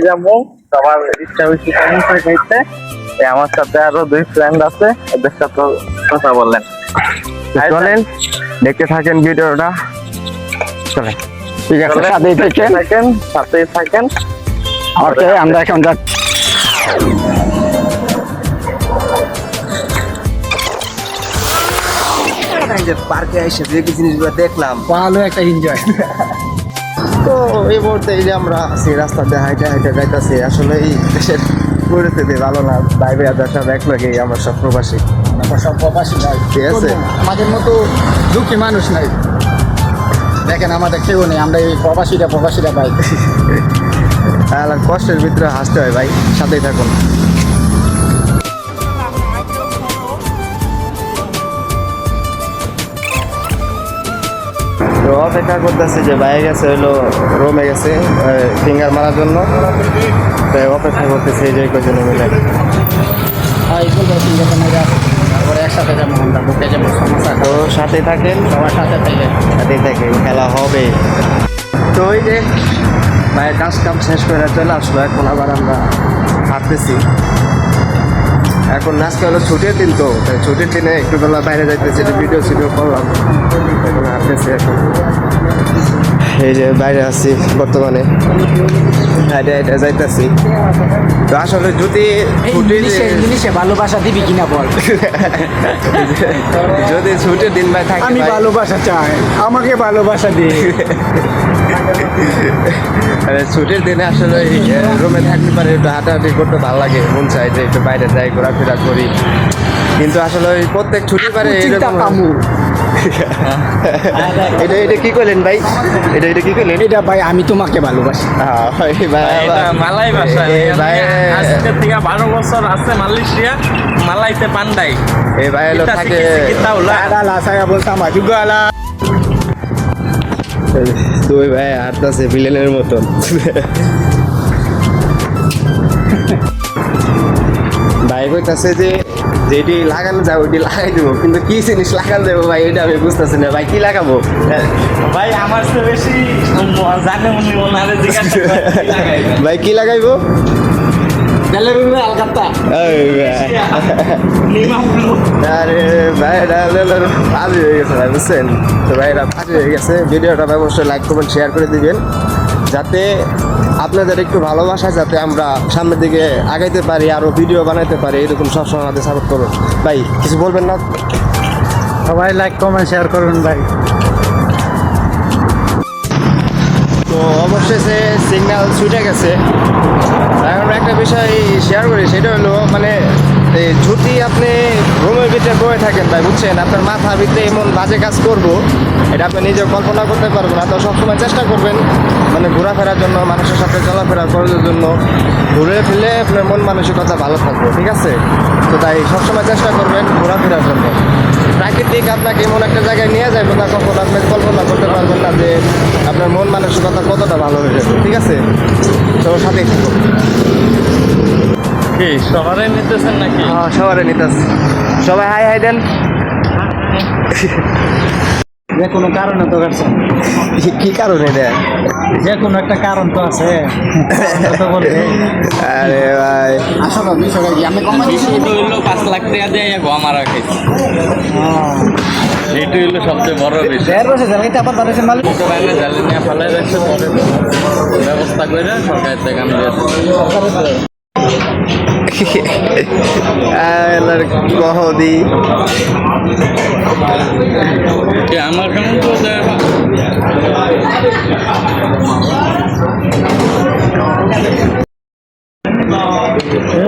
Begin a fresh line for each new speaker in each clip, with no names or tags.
যাবো সবার ইচ্ছা হয়েছে সমুদ্রে খাইতে। আমার সাথে আরো 2 ফ্রেন্ড আছে, ওদের সাথে কথা বললেন।
চলেন দেখতে থাকেন ভিডিওটা। চলেন, ঠিক আছে,
সাথেই থাকেন।
ওকে, আমরা এখন যাচ্ছি।
পার্কে এসে যে জিনিসগুলো দেখলাম
ভালো একটা এনজয়।
তো এই মুহূর্তে এই যে আমরা আছি রাস্তাতে হাইটে হাইটে যাইতেছি, আসলে এই দেশের পরিস্থিতি ভালো না। বাইরে সব এক লাগে, আমরা সব প্রবাসী।
আমরা সব প্রবাসী নাই,
ঠিক আছে?
আমাদের মতো দুঃখী মানুষ নাই। দেখেন আমাদের কেউ নেই, আমরা এই প্রবাসীরা ভাই।
আর কষ্টের ভিতরে হাসতে হয় ভাই, সাথেই থাকুন। তো অপেক্ষা করতেছে যে বাইরে গেছে, হইলো রোমে গেছে ফিঙ্গার মারার জন্য। তাই অপেক্ষা করতেছে এই যে কজনে মিলে।
তারপরে একসাথে যাবো, আমরা বুকে যাবো সমস্যা।
তো সাথে থাকেন,
সবার
সাথেই থাকেন, খেলা হবে। তো ওই যে ভাইয়ের কাজ কাম শেষ করে চলে আসলো, এখন আবার আমরা হাঁটতেছি। এখন আজকে হলো ছুটির দিন, তো তাই ছুটির দিনে একটু বেলা বাইরে যাইতেছি, ভিডিও করলাম। এখন হাঁটতেছি, এখন এই যে বাইরে আছি বর্তমানে, হাইটে হাইটে যাইতেছি। তো আসলে যদি
জিনিসে ভালোবাসা দিবি কিনা বল।
যদি ছুটির দিন ভাই থাকে,
আমি ভালোবাসা চাই, আমাকে ভালোবাসা দিয়ে।
ছুটির দিনে আসলে রুমে থাকতে পারে, একটু হাঁটাহাঁটি করতে ভালো লাগে, মন চাই যে একটু বাইরে যাই, ঘোরাফেরা করি। কিন্তু আসলে ওই প্রত্যেক ছুটি পারে এরকম। এটা কি করলেন ভাই? এটা কি করলেন?
এটা ভাই আমি তোমাকে ভালোবাসি।
মালাই ভাষা আজকে থেকে 12 বছর আছে মালয়েশিয়া, মালাইতে পান্ডাই।
এই ভাই হলো থাকে তুই ভাই হাঁটতেছে ভিলেনের মতন। ভাই কইতাছে যে যেটি লাগানো যায় ওইটি লাগাই দেবো, কিন্তু কি জিনিস লাগানো যাবো ভাই এটা আমি বুঝতেছি না। ভাই কি লাগাবো?
ভাই আমার তো বেশি জানে উনি ওনারে জিজ্ঞাসা
ভাই কি লাগাইবো? আরে ভাইরা ফাজি হয়ে গেছে ভাই, বুঝছেন? তো ভাইরা ফাজি হয়ে গেছে। ভিডিওটা অবশ্যই লাইক কমেন্ট শেয়ার করে দিবেন, যাতে আপনাদের একটু ভালোবাসা, যাতে আমরা সামনের দিকে আগাইতে পারি, আরও ভিডিও বানাইতে পারি। এরকম সবসময় আমাদের সাপোর্ট করুন ভাই। কিছু বলবেন না?
সবাই লাইক কমেন্ট শেয়ার করুন ভাই।
তো অবশ্যই সে সিগন্যাল ছুটে গেছে। এখন একটা বিষয় শেয়ার করি, সেটা হলো মানে যদি আপনি রুমের ভিতরে বয়ে থাকেন ভাই, বুঝছেন, আপনার মাথার ভিতরে এমন বাজে কাজ করবো, এটা আপনি নিজে কল্পনা করতে পারবেন না। তো সবসময় চেষ্টা করবেন মানে ঘোরাফেরার জন্য, মানুষের সাথে চলাফেরা করার জন্য। ঘুরে ফিরলে আপনার মন মানসিকতা ভালো থাকবে, ঠিক আছে? তো তাই সবসময় চেষ্টা করবেন ঘোরাফেরার জন্য। প্রাকৃতিক আপনাকে এমন একটা জায়গায় নিয়ে যাবে না, কখন আপনি কল্পনা করতে পারবেন না যে আপনার মন মানসিকতা কতটা ভালো হয়ে যাবে, ঠিক আছে? তো সাথেই থাকুন।
কি শহরে নিতেছেন নাকি?
হ্যাঁ, শহরে নিতেছে। সবাই হাই হাই দেন।
যে কোনো কারণে তো কাটছে।
কি কারণে দেন?
যে কোনো একটা কারণ তো আছে।
আরে ভাই
আসলে বিষয়টা কি, আমি
বিষয়টা হইলো 5 লাখ টাকা দিয়ে আমার খাইছি। এইটা হইলো সবচেয়ে বড় বিষয়। বাইরে জ্বালিয়ে নিয়ে ফেলাই রাখছে, পরে ব্যবস্থা করে সরকারের থেকে আমি
গহদি
আমার কেমন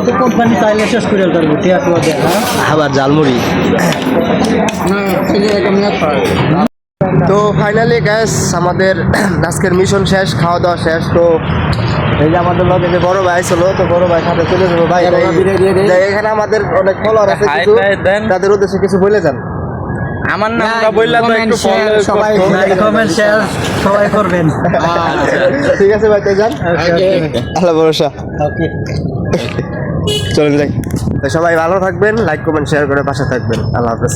তো
কোম্পানি চাইলে শেষ করে পারবো।
আবার জালমুড়ি। তো ফাইনালি গ্যাস আমাদের আজকের মিশন শেষ, খাওয়া দাওয়া শেষ। তো এই যে আমাদের লগে যে বড় ভাই ছিল, তো বড় ভাই সাথে চলে যাবো ভাই। এখানে আমাদের অনেক ফলোয়ার আছে, কিছু তাদের উদ্দেশ্যে কিছু বলে যান।
আমার নামটা বললা তো একটু
সবাই লাইক কমেন্ট শেয়ার সবাই করবেন।
ঠিক আছে ভাই, তাই যান। আল্লাহ ভরসা।
ওকে,
চলেন যাই। সবাই ভালো থাকবেন, লাইক কমেন্ট শেয়ার করে পাশে থাকবেন। আল্লাহ হাফেজ।